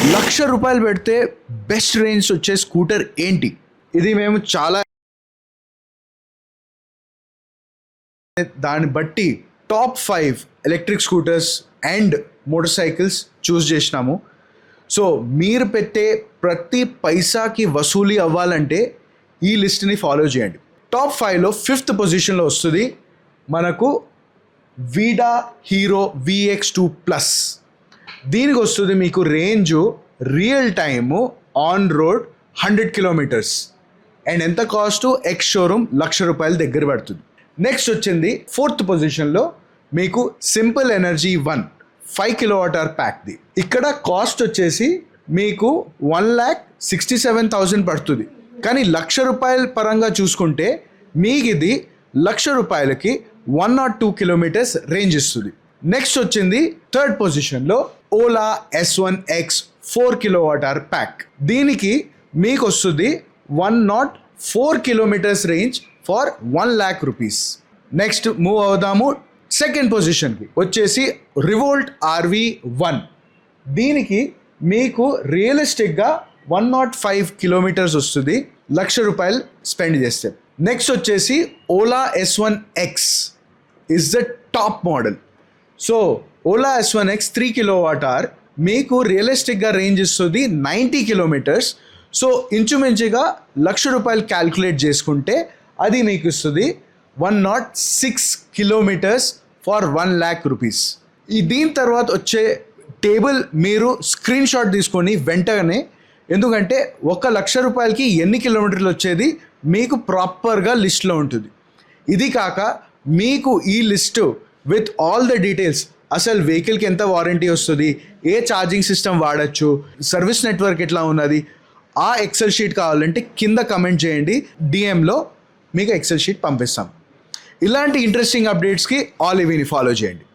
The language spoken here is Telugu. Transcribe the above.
₹1,00,000 పెడితే బెస్ట్ రేంజ్ వచ్చే స్కూటర్ ఏంటి? ఇది మేము చాలా దాన్ని బట్టి top 5 electric scooters and motorcycles choose చేసినాము. సో మీరు పెట్టే ప్రతి పైసాకి వసూలి అవ్వాలంటే ఈ లిస్ట్ని ఫాలో చేయండి. టాప్ 5లో 5th పొజిషన్లో వస్తుంది మనకు వీడా హీరో VX2 ప్లస్. దీనికి వస్తుంది మీకు range real time on road 100 kilometres and ఎంత కాస్ట్ ఎక్స్ షోరూమ్ ₹1,00,000 దగ్గర పడుతుంది. నెక్స్ట్ వచ్చింది 4th పొజిషన్లో మీకు సింపుల్ ఎనర్జీ 1 5 kWh ప్యాక్ది. ఇక్కడ కాస్ట్ వచ్చేసి మీకు 1,67,000 పడుతుంది. కానీ ₹1,00,000 పరంగా చూసుకుంటే మీకు ఇది ₹1,00,000కి 102 కిలోమీటర్స్ రేంజ్ ఇస్తుంది. నెక్స్ట్ వచ్చింది 3rd పొజిషన్లో ఓలా S1X 4 kWh ప్యాక్. దీనికి మీకు వస్తుంది 104 kilometres range for ₹1,00,000. Next move అవుదాము 2nd పొజిషన్కి వచ్చేసి రివోల్ట్ RV1. దీనికి మీకు రియలిస్టిక్గా 105 కిలోమీటర్స్ వస్తుంది ₹1,00,000 స్పెండ్ చేస్తే. నెక్స్ట్ వచ్చేసి Ola S1X is the top model. So Ola S1X 3 kWh మీకు రియలిస్టిక్గా రేంజ్ ఇస్తుంది 90 కిలోమీటర్స్. సో ఇంచుమించుగా ₹1,00,000 క్యాల్కులేట్ చేసుకుంటే అది మీకు ఇస్తుంది 106 కిలోమీటర్స్ ఫర్ ₹1,00,000. దీని తర్వాత వచ్చే టేబుల్ మీరు స్క్రీన్ షాట్ తీసుకొని వెంటనే, ఎందుకంటే ₹1,00,000కి ఎన్ని కిలోమీటర్లు వచ్చేది మీకు ప్రాపర్గా లిస్ట్లో ఉంటుంది. ఇది కాక మీకు ఈ list with all the details, అసలు వెహికల్కి ఎంత వారంటీ వస్తుంది, ఏ ఛార్జింగ్ సిస్టమ్ వాడచ్చు, సర్వీస్ నెట్వర్క్ ఎట్లా ఉన్నది, ఆ ఎక్సెల్ షీట్ కావాలంటే కింద కమెంట్ చేయండి, DMలో మీకు ఎక్సెల్ షీట్ పంపిస్తాం. ఇలాంటి ఇంట్రెస్టింగ్ అప్డేట్స్కి ఆల్ ఇవీని ఫాలో చేయండి.